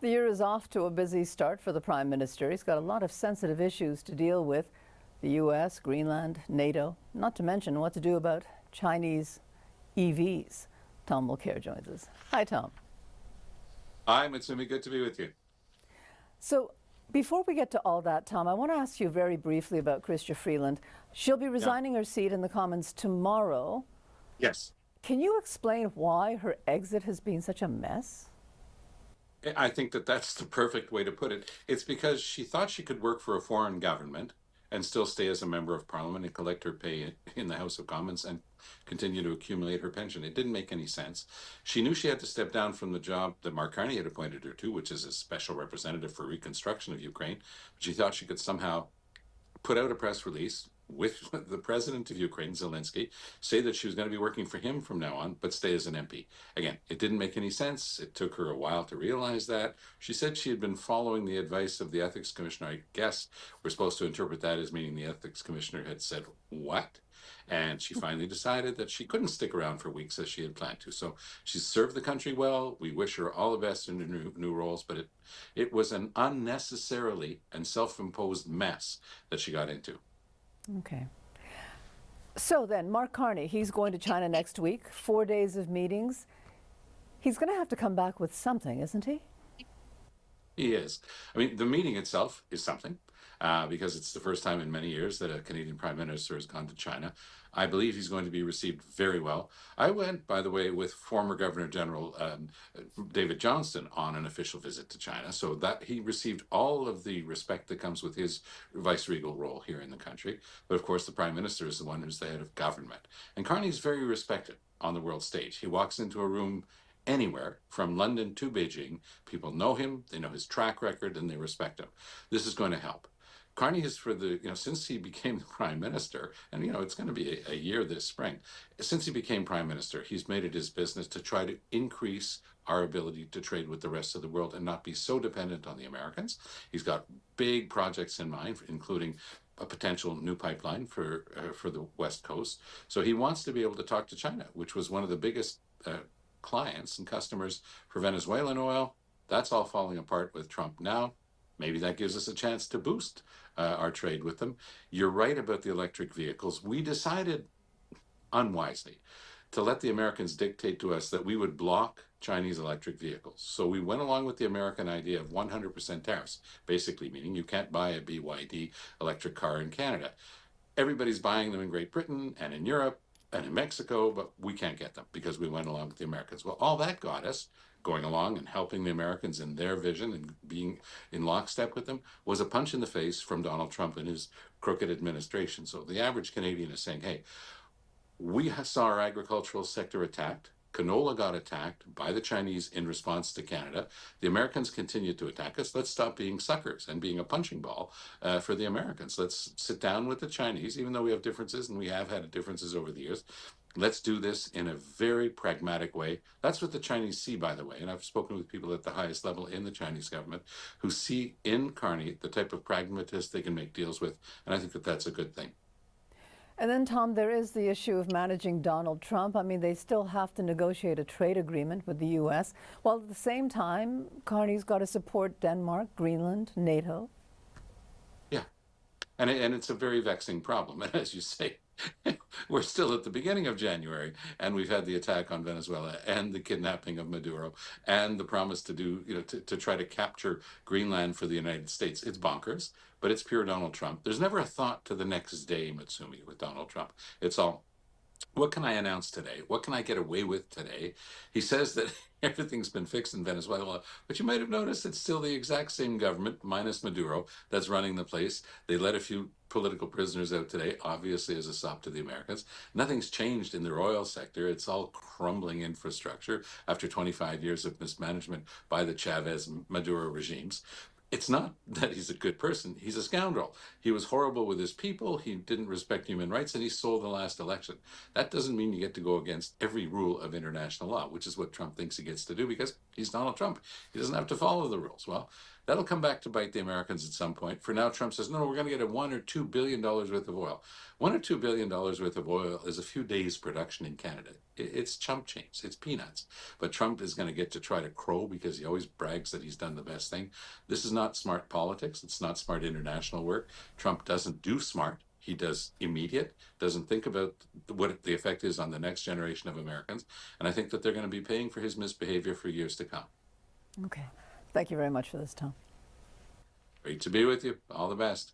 The year is off to a busy start for the Prime Minister. He's got a lot of sensitive issues to deal with. The U.S., Greenland, NATO, not to mention what to do about Chinese EVs. Tom Mulcair joins us. Hi, Tom. Hi, Mitsumi. Good to be with you. So before we get to all that, Tom, I want to ask you very briefly about Chrystia Freeland. She'll be resigning her seat in the Commons tomorrow. Yes. Can you explain why her exit has been such a mess? I think that that's the perfect way to put it. It's because she thought she could work for a foreign government and still stay as a member of parliament and collect her pay in the House of Commons and continue to accumulate her pension. It didn't make any sense. She knew she had to step down from the job that Mark Carney had appointed her to, which is a special representative for reconstruction of Ukraine. But she thought she could somehow put out a press release with the president of Ukraine, Zelensky, say that she was going to be working for him from now on, but stay as an MP. Again, it didn't make any sense. It took her a while to realize that. She said she had been following the advice of the ethics commissioner. I guess we're supposed to interpret that as meaning the ethics commissioner had said, what? And she finally decided that she couldn't stick around for weeks as she had planned to. So she served the country well. We wish her all the best in her new roles, but it was an unnecessarily and self-imposed mess that she got into. Okay. So then, Mark Carney, he's going to China next week, 4 days of meetings. He's going to have to come back with something, isn't he? He is. I mean, the meeting itself is something, because it's the first time in many years that a Canadian Prime Minister has gone to China. I believe he's going to be received very well. I went, by the way, with former Governor General David Johnston on an official visit to China, so that he received all of the respect that comes with his vice-regal role here in the country. But of course, the Prime Minister is the one who's the head of government. And Carney's very respected on the world stage. He walks into a room anywhere from London to Beijing. People know him, they know his track record, and they respect him. This is going to help. Carney is since he became the Prime Minister, and it's going to be a year this spring, since he became Prime Minister, he's made it his business to try to increase our ability to trade with the rest of the world and not be so dependent on the Americans. He's got big projects in mind, including a potential new pipeline for the West Coast. So he wants to be able to talk to China, which was one of the biggest clients and customers for Venezuelan oil. That's all falling apart with Trump now. Maybe that gives us a chance to boost our trade with them. You're right about the electric vehicles. We decided unwisely to let the Americans dictate to us that we would block Chinese electric vehicles. So we went along with the American idea of 100% tariffs, basically meaning you can't buy a BYD electric car in Canada. Everybody's buying them in Great Britain and in Europe and in Mexico, but we can't get them because we went along with the Americans. Well, all that got us going along and helping the Americans in their vision and being in lockstep with them was a punch in the face from Donald Trump and his crooked administration. So the average Canadian is saying, hey, we saw our agricultural sector attacked. Canola got attacked by the Chinese in response to Canada. The Americans continued to attack us. Let's stop being suckers and being a punching ball for the Americans. Let's sit down with the Chinese, even though we have differences, and we have had differences over the years. Let's do this in a very pragmatic way. That's what the Chinese see, by the way. And I've spoken with people at the highest level in the Chinese government who see in Carney the type of pragmatist they can make deals with. And I think that that's a good thing. And then, Tom, there is the issue of managing Donald Trump. I mean, they still have to negotiate a trade agreement with the U.S., while at the same time, Carney's got to support Denmark, Greenland, NATO. Yeah, and it's a very vexing problem. And as you say, we're still at the beginning of January, and we've had the attack on Venezuela and the kidnapping of Maduro and the promise to do, to try to capture Greenland for the United States. It's bonkers, but it's pure Donald Trump. There's never a thought to the next day, Mitsumi, with Donald Trump. It's all, what can I announce today? What can I get away with today? He says that everything's been fixed in Venezuela, but you might have noticed it's still the exact same government, minus Maduro, that's running the place. They let a few political prisoners out today, obviously as a sop to the Americans. Nothing's changed in their oil sector. It's all crumbling infrastructure after 25 years of mismanagement by the Chavez-Maduro regimes. It's not that he's a good person. He's a scoundrel. He was horrible with his people. He didn't respect human rights, and he stole the last election. That doesn't mean you get to go against every rule of international law, which is what Trump thinks he gets to do, because He's Donald Trump. He doesn't have to follow the rules. Well, that'll come back to bite the Americans at some point. For now, Trump says, no, we're going to get a $1 or $2 billion worth of oil. $1 or $2 billion worth of oil is a few days' production in Canada. It's chump change. It's peanuts. But Trump is going to get to try to crow because he always brags that he's done the best thing. This is not smart politics. It's not smart international work. Trump doesn't do smart. He does immediate, doesn't think about what the effect is on the next generation of Americans. And I think that they're going to be paying for his misbehavior for years to come. Okay. Thank you very much for this, Tom. Great to be with you. All the best.